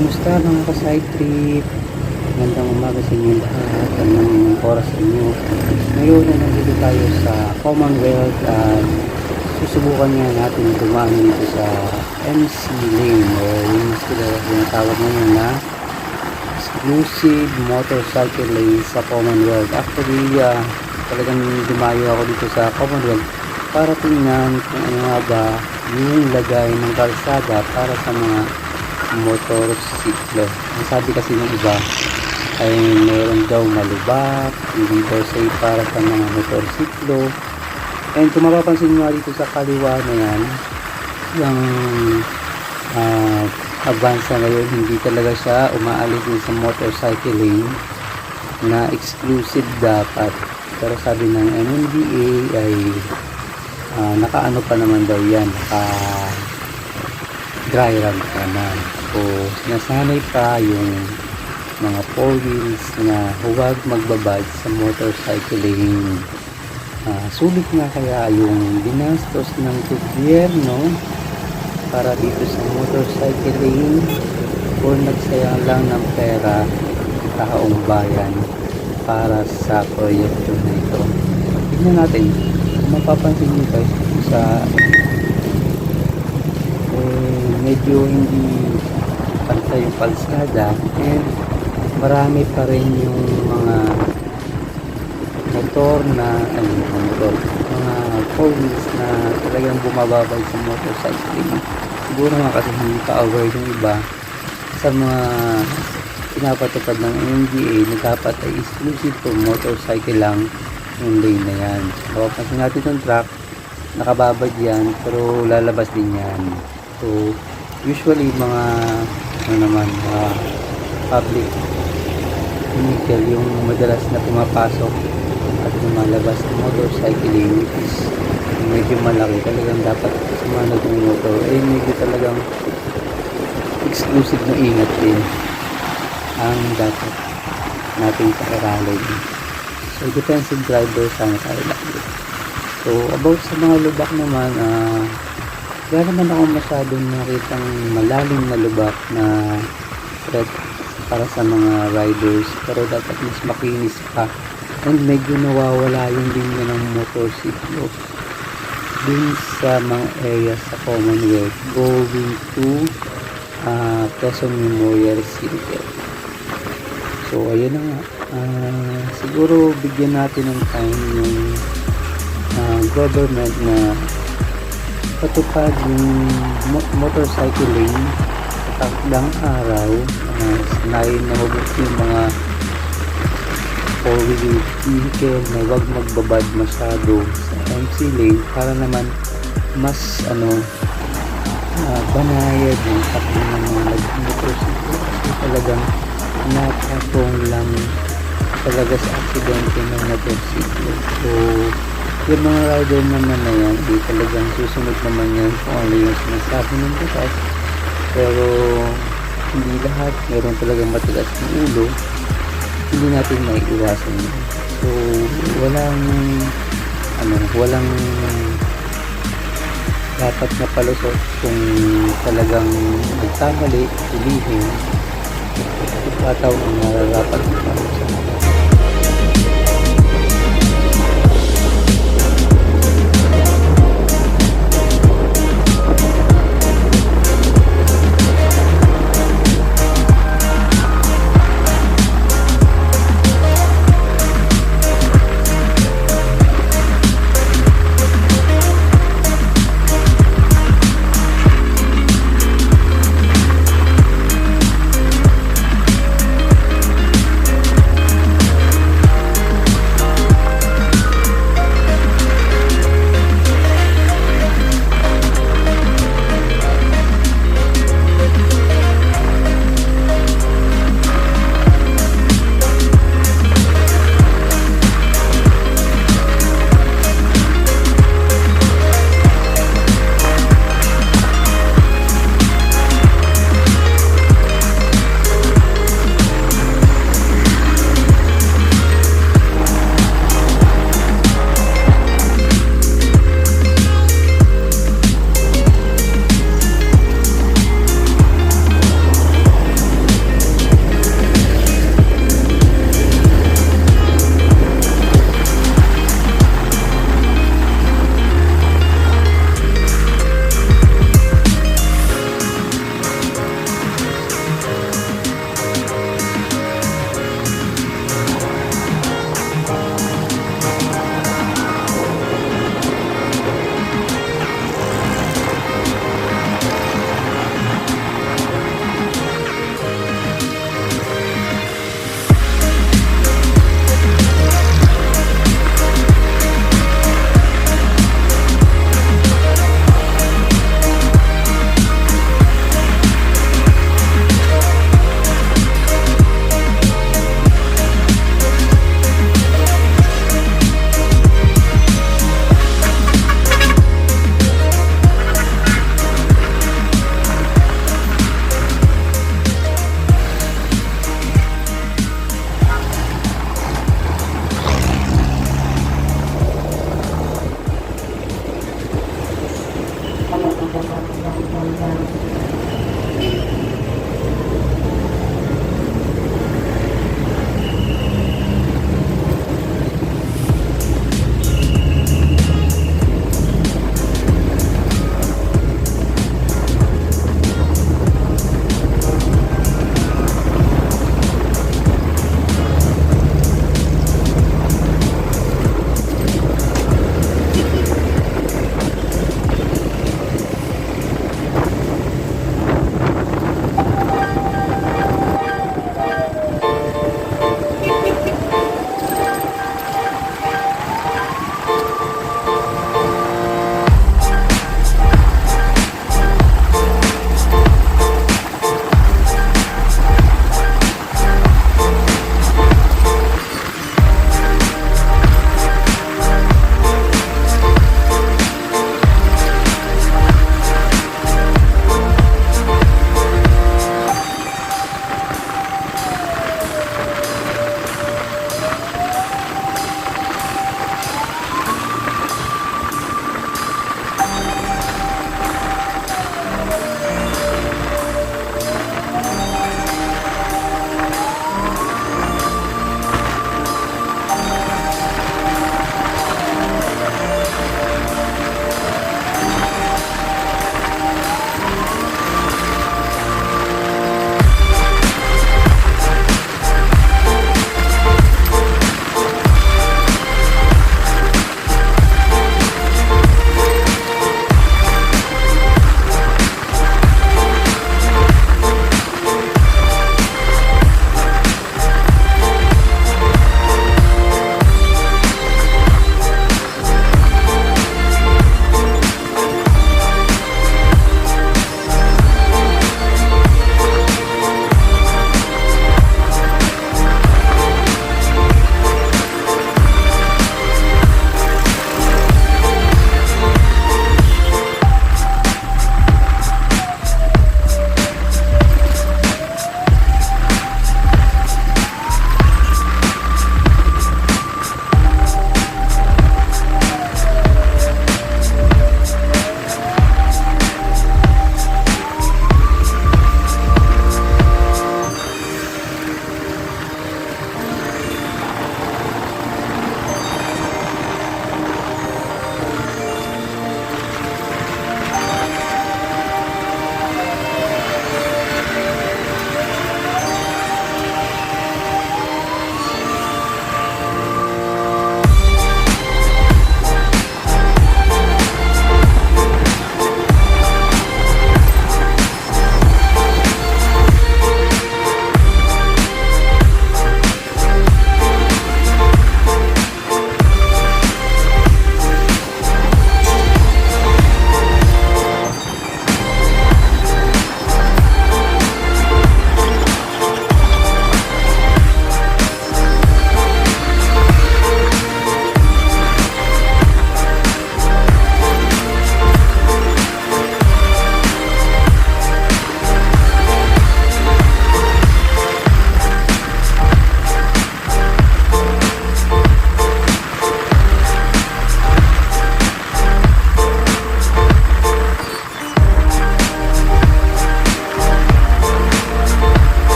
Kumusta mga ka-side trip? Magandang umaga sa inyo lahat. Anong oras sa inyo? Ngayon na nandito tayo sa Commonwealth at susubukan nga natin dumaan dito sa MC Lane o yung sila tinatawag ngayon na exclusive motorcycle lane sa Commonwealth. Actually, talagang dumayo ako dito sa Commonwealth para tingnan kung ano nga ba yung lagay ng kalsada para sa mga motorsiklo. Ang sabi kasi ng iba ay meron daw malubak, hindi daw safe para sa mga motorsiklo. And kung mapapansin mo dito sa kaliwa na yan, yung Avanza ngayon, hindi talaga siya umaalis din sa motorcycle lane na exclusive dapat. Pero sabi ng MMDA ay nakaano pa naman daw yan, naka dry run pa naman. So sinasanay pa yung mga 4 wheels na huwag magbabad sa motorcycle lane. Sulit nga kaya yung binastos ng gobyerno para dito sa motorcycle lane o nagsayang lang ng pera taong bayan para sa proyekto na ito. Tignan natin, mapapansin nyo guys sa medyo hindi pantay yung kalsada and marami pa rin yung mga motor na mga 4 wheels na talagang bumababay sa motorcycling. Siguro nga kasi hindi pa aware yung iba sa mga pinapatupad ng MMDA na dapat ay exclusive for motorcycle lang yung lane na yan. So kasi natin yung truck nakababad yan pero lalabas din yan. So usually mga mga public vehicle yung madalas na pumapasok at lumalabas ng motorcycling, which is medyo malaki, talagang dapat sumanod ng motor medyo talagang exclusive na ingat din ang dapat nating pairalin. So defensive driver sana tayo lagi. So about sa mga lubak naman, wala naman ako masyadong nakitang malalim na lubak na threat para sa mga riders, pero dapat mas makinis pa and medyo nawawala yung linya ng motorsiklo dun sa mga area sa Commonwealth going to Quezon Memorial City. So ayun na nga, siguro bigyan natin ng time yung government na patupad yung motorcycle lane sa takdang araw. Sanayin na mabuti yung mga 4-wheel vehicle na huwag magbabad masyado sa MC lane para naman mas banayad yung takbo ng mga motorsiklo kasi talagang napatong lang talaga sa aksidente ng motorsiklo. So yung mga rider naman na yan talagang susunod naman yan kung ano yung sinasabi ng batas, pero hindi lahat, meron talagang matigas ng ulo, hindi natin maiiwasan yun. So walang dapat na palusot kung talagang nagkamali, ulihin, ipataw ang nararapat na palusot.